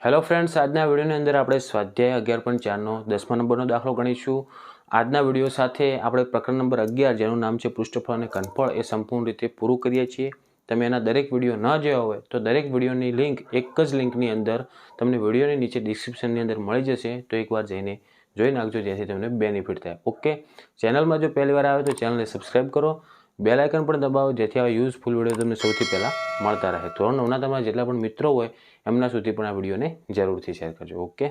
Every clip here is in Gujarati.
હેલો ફ્રેન્ડ્સ, આજના વિડીયોની અંદર આપણે સ્વાધ્યાય 11.4નો 10મા નંબરનો દાખલો ગણીશું। આજના વિડીયો સાથે આપણે પ્રકરણ નંબર 11 જેનું નામ છે પૃષ્ઠફળ અને ઘનફળ એ સંપૂર્ણ રીતે પૂરું કરીએ છીએ। તમે એના દરેક વિડીયો ન જોયા હોય તો દરેક વિડીયોની લિંક એક જ લિંકની અંદર તમને વિડીયોની નીચે ડિસ્ક્રિપ્શનની અંદર મળી જશે, તો એકવાર જઈને જોઈ નાખજો જેથી તમને બેનિફિટ થાય। ઓકે, ચેનલમાં જો પહેલી વાર આવે તો ચેનલને સબસ્ક્રાઈબ કરો, બેલ આઇકન પણ દબાવો જેથી આવા યુઝફુલ વિડીયો તમને સૌથી પહેલાં મળતા રહે। ધોરણ 9ના તમારા જેટલા પણ મિત્રો હોય એમના સુધી પણ આ વિડીયોને જરૂરથી શેર કરજો। ઓકે,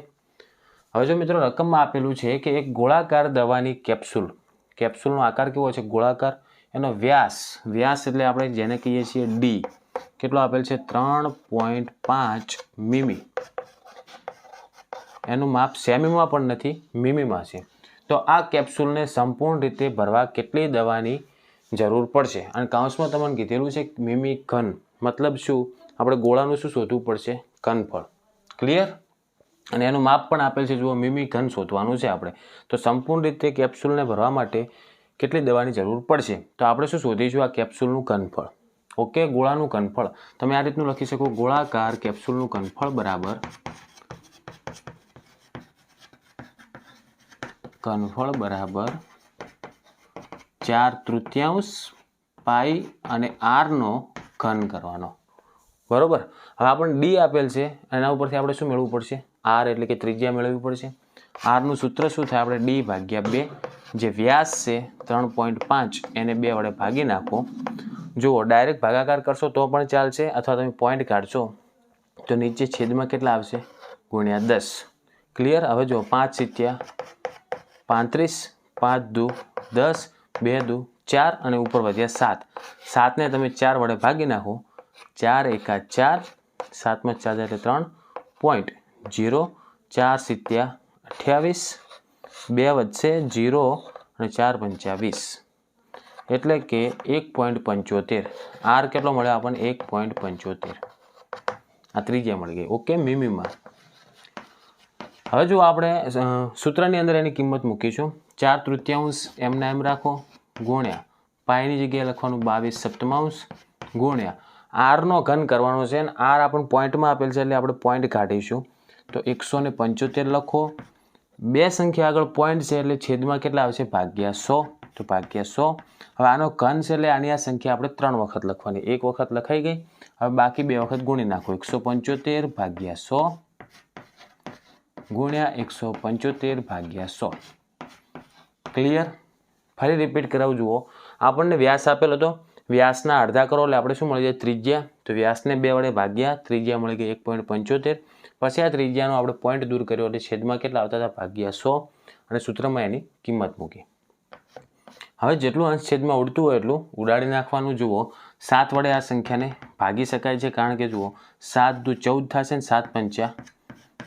હવે જો મિત્રો રકમમાં આપેલું છે કે એક ગોળાકાર દવાની કેપ્સ્યુલનો આકાર કેવો છે? ગોળાકાર। એનો વ્યાસ એટલે આપણે જેને કહીએ છીએ ડી, કેટલો આપેલ છે? 3.5 મીમી। એનું માપ સેમીમાં પણ નથી, મીમીમાં છે। તો આ કેપ્સ્યુલને સંપૂર્ણ રીતે ભરવા કેટલી દવાની જરૂર પડશે? અને કાઉન્સમાં તમને કીધેલું છે મીમી ઘન, મતલબ શું? આપણે ગોળાનું શું શોધવું પડશે? ઘનફળ। ક્લિયર? અને એનું માપ પણ આપેલ છે, જુઓ મીમી ઘન શોધવાનું છે આપણે। તો સંપૂર્ણ રીતે કેપ્સ્યુલને ભરવા માટે કેટલી દવાની જરૂર પડશે? તો આપણે શું શોધીશું? આ કેપ્સ્યુલનું ઘનફળ। ઓકે, ગોળાનું ઘનફળ તમે આ રીતનું લખી શકો, ગોળાકાર કેપ્સ્યુલનું ઘનફળ બરાબર ઘનફળ બરાબર 4/3 પાઈ અને આરનો ઘન કરવાનો, બરોબર। હવે આપણને ડી આપેલ છે, એના ઉપરથી આપણે શું મેળવવું પડશે? આર એટલે કે ત્રિજ્યા મેળવવી પડશે। આરનું સૂત્ર શું થાય? આપણે ડી ભાગ્યા 2, જે વ્યાસ છે 3.5 એને 2 વડે ભાગી નાખો। જુઓ, ડાયરેક્ટ ભાગાકાર કરશો તો પણ ચાલશે, અથવા તમે પોઈન્ટ કાઢશો તો નીચે છેદમાં કેટલા આવશે? ગુણ્યા 10। ક્લિયર? હવે જો 5 × 35, 5 દુ 10, 2 દુ 4 અને ઉપર વધ્યા 7। 7ને તમે 4 વડે ભાગી નાખો, 4 એકા 4, 7 માં 4 એટલે 3.0, 4 × 28, 2 વધશે 0 અને 4 × 5 = 20, એટલે કે 1.75। આર કેટલો મળ્યો આપણને? 1.75। આ ત્રિજ્યા મળી ગઈ। ઓકે, મીમીમાં। હવે જો આપણે સૂત્રની અંદર એની કિંમત મૂકીશું, 4/3 એમના એમ રાખો, ગુણ્યા પાઈની જગ્યાએ લખવાનું 22/7 ગુણ્યા આરનો ઘન કરવાનો છે, અને આર આપણને પોઈન્ટમાં આપેલ છે એટલે આપણે પોઈન્ટ કાઢીશું, તો 175 લખો। 2 સંખ્યા આગળ પોઈન્ટ છે એટલે છેદમાં કેટલા આવશે? ભાગ્યા 100, તો ભાગ્યા 100। હવે આનો ઘન છે એટલે આની આ સંખ્યા આપણે 3 વખત લખવાની, 1 વખત લખાઈ ગઈ। હવે બાકી 2 વખત ગુણી નાખો, 175 ભાગ્યા 100 ગુણ્યા 175 ભાગ્યા 100। ક્લિયર? ફરી રિપીટ કરાવું, જુઓ આપણને વ્યાસ આપેલો હતો, વ્યાસના અડધા કરો એટલે આપણે શું મળી જાય? ત્રિજ્યા। તો વ્યાસને 2 વડે ભાગ્યા, ત્રિજ્યા મળી ગઈ 1.75। પછી આ ત્રિજ્યાનો આપણે પોઈન્ટ દૂર કર્યો એટલે છેદમાં કેટલા આવતા હતા? ભાગ્યા 100, અને સૂત્રમાં એની કિંમત મૂકી। હવે જેટલું અંશ છેદમાં ઉડતું હોય એટલું ઉડાડી નાખવાનું। જુઓ, 7 વડે આ સંખ્યાને ભાગી શકાય છે, કારણ કે જુઓ 7 દુ 14 થશે ને 7 × 5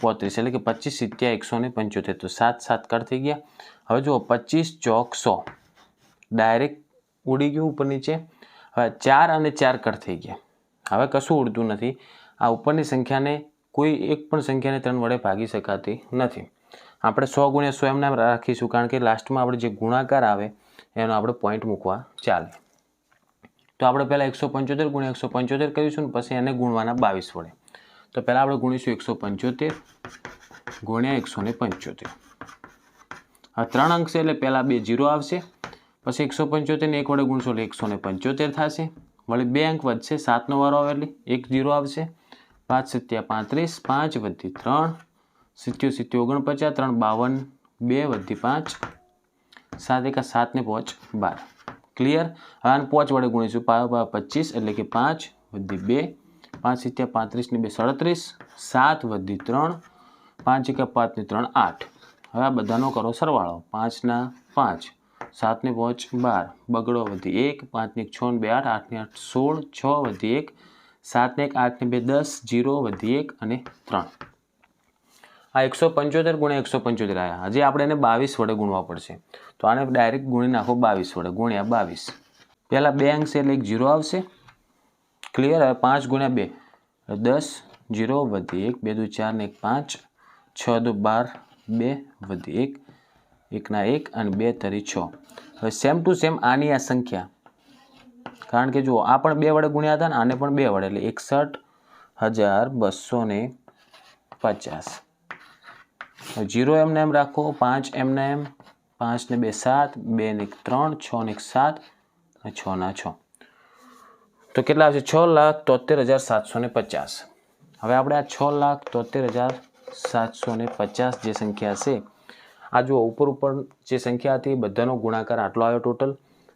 = 35, એટલે કે 25 × 175, તો 7 7 કટ થઈ ગયા। હવે જુઓ 25 ચોક 100, ડાયરેક્ટ ઉડી ગયું ઉપર નીચે। હવે 4 અને 4 કટ થઈ ગયા, હવે કશું ઉડતું નથી। આ ઉપરની સંખ્યાને કોઈ એક પણ સંખ્યાને 3 વડે ભાગી શકાતી નથી। આપણે 100 × 100 એમના રાખીશું, કારણ કે લાસ્ટમાં આપણે જે ગુણાકાર આવે એનો આપણે પોઈન્ટ મૂકવા ચાલે। તો આપણે પહેલાં 175 × 175 કરીશું ને પછી એને ગુણવાના 22 વડે। તો પહેલાં આપણે ગુણીશું 175 × 175। હવે 3 અંક છે એટલે પહેલાં 2 0 આવશે, પછી 175 ને 1 વડે ગુણશો એટલે 175 થશે, વળી 2 અંક વધશે, 7નો વારો આવે એટલે 1 0 આવશે। 5 × 35, 5 વધી 3, 77 49, 3 52, 2 વધી 5, 7 એકા 7 ને 5 12। ક્લિયર? હવે આને 5 વડે ગુણીશું, 25 એટલે કે 5 વધી 2, 5 × 35 ને 2 37, 7 વધી 3, 5 એકા 5 ને 3 8। હવે આ બધાનો કરો સરવાળો, 5 ના 5, 7 ને 5 12, બગડો વધી 1, 5 ને 1 6 ને 2 8, 8 ને 8 16, 6 વધી 1, 7 ને 1 8 ને 2 10, 0 વધી 1 અને 3। આ 175 × 175 આવ્યા। હજી આપણે એને 22 વડે ગુણવા પડશે, તો આને ડાયરેક્ટ ગુણી નાખો 22 વડે, ગુણ્યા 22। પહેલાં 2 અંક છે એટલે 1 0 આવશે। ક્લિયર? હવે 5 × 2 10, 0 વધી 1, 2 દુ 4 ને 1 5, 6 દુ 12, 2 વધી 1, 1 ના 1 અને 2 તરી 6। હવે સેમ ટુ સેમ આની આ સંખ્યા, કારણ કે જુઓ આ પણ 2 વડે ગુણ્યા હતા ને આને પણ 2 વડે, એટલે 61,200 ને 50. 0 એમને એમ રાખો, 5 એમને એમ, 5 ને 2 7, 2 ને 1 3, 6 ને 1 7 અને 6 ના 6. તો કેટલા આવશે? 6,73,750. હવે આપણે આ 6,73,750 જે સંખ્યા છે, આ જો ઉપર જે સંખ્યા હતી બધાનો ગુણાકાર આટલો આવ્યો ટોટલ.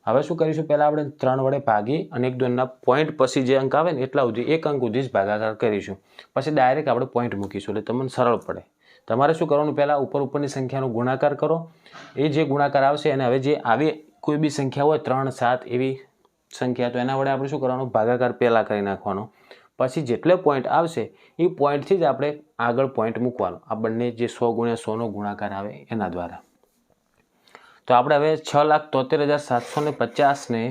હવે શું કરીશું? પહેલાં આપણે 3 વડે ભાગી અને 1 2 ના પોઈન્ટ પછી જે અંક આવે ને એટલા સુધી એક અંક સુધી જ ભાગાકાર કરીશું. પછી ડાયરેક્ટ આપણે પોઈન્ટ મૂકીશું એટલે તમને સરળ પડે. તમારે શું કરવાનું? પહેલાં ઉપરની સંખ્યાનો ગુણાકાર કરો. એ જે ગુણાકાર આવશે અને હવે જે આવી કોઈ બી સંખ્યા હોય 3 7 એવી સંખ્યા, તો એના વડે આપણે શું કરવાનું? ભાગાકાર પહેલાં કરી નાખવાનો. પછી જેટલે પોઈન્ટ આવશે એ પોઈન્ટથી જ આપણે આગળ પોઈન્ટ મૂકવાનો. આ બંને જે 100 × 100નો ગુણાકાર આવે એના દ્વારા. તો આપણે હવે 6,73,750 ને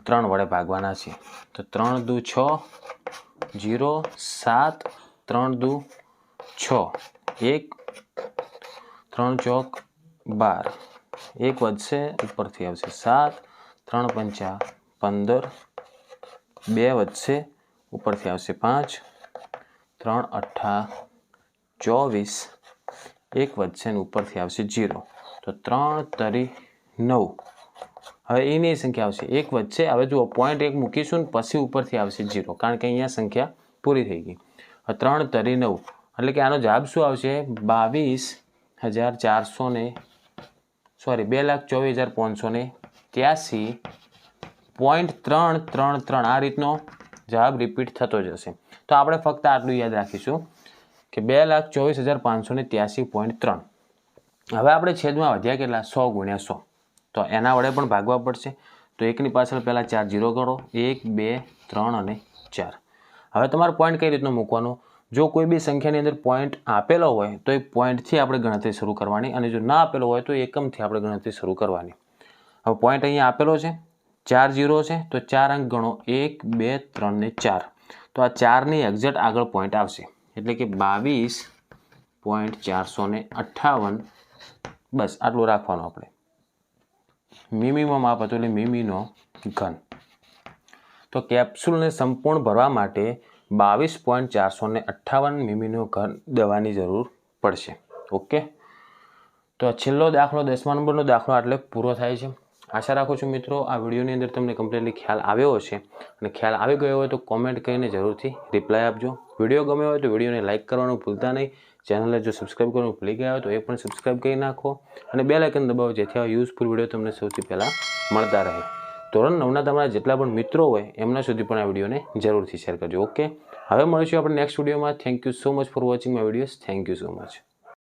3 વડે ભાગવાના છે. તો 3 દુ 6, 0 7, 3 દુ 6, 1, 3 ચોક 12, 1 વધશે ઉપરથી આવશે 7, 3 પંચા 15, 2 વધશે ઉપરથી આવશે 5, 3 અઠ્ઠા 24, 1 વધશે ને ઉપરથી આવશે 0. તો 3 તરી 9. હવે એની સંખ્યા આવશે 1 વધશે. હવે જુઓ પોઈન્ટ 1 મૂકીશું ને પછી ઉપરથી આવશે 0, કારણ કે અહીંયા સંખ્યા પૂરી થઈ ગઈ. 3 તરી 9 એટલે કે આનો જવાબ શું આવશે? 2,24,583.333. આ રીતનો જવાબ રિપીટ થતો જશે. તો આપણે ફક્ત આટલું યાદ રાખીશું કે 2,24,583.3. હવે આપણે છેદમાં વધ્યા કેટલા? 100 × 100. તો એના વડે પણ ભાગવા પડશે. તો એકની પાછળ પહેલાં 4 0 કરો, 1 2 3 અને 4. હવે તમારે પોઈન્ટ કઈ રીતનો મૂકવાનો? જો કોઈ બી સંખ્યાની અંદર પોઈન્ટ આપેલો હોય તો એ પોઈન્ટથી આપણે ગણતરી શરૂ કરવાની, અને જો ના આપેલો હોય તો એકમથી આપણે ગણતરી શરૂ કરવાની. હવે પોઈન્ટ અહીંયા આપેલો છે, 4 0 છે, તો 4 અંક ગણો, 1 2 3 ને 4. તો આ 4ની એક્ઝેક્ટ આગળ પોઈન્ટ આવશે એટલે કે 22.458. બસ આટલું રાખવાનું આપણે. મિમીમાં માપ હતું એટલે મિમીનો ઘન. તો કેપ્સ્યુલને સંપૂર્ણ ભરવા માટે 22.458 મિમીનો ઘન દવાની જરૂર પડશે. ઓકે, તો છેલ્લો દાખલો 10મા નંબરનો દાખલો આટલે પૂરો થાય છે. આશા રાખું છું મિત્રો આ વિડીયોની અંદર તમને કમ્પ્લીટલી ખ્યાલ આવ્યો હશે, અને ખ્યાલ આવી ગયો હોય તો કોમેન્ટ કરીને જરૂરથી રિપ્લાય આપજો. વિડીયો ગમ્યો હોય તો વિડીયોને લાઇક કરવાનું ભૂલતા નહીં. ચેનલને જો સબસ્ક્રાઈબ કરવાનું ભૂલી ગયા હોય તો એ પણ સબસ્ક્રાઈબ કરી નાખો, અને બેલ આઇકન દબાવો જેથી આ યુઝફુલ વિડીયો તમને સૌથી પહેલાં મળતા રહે. ધોરણ 9ના તમારા જેટલા પણ મિત્રો હોય એમના સુધી પણ આ વિડીયોને જરૂરથી શેર કરજો. ઓકે, હવે મળીશું આપણે નેક્સ્ટ વિડીયોમાં. Thank you so much for watching my videos. Thank you so much.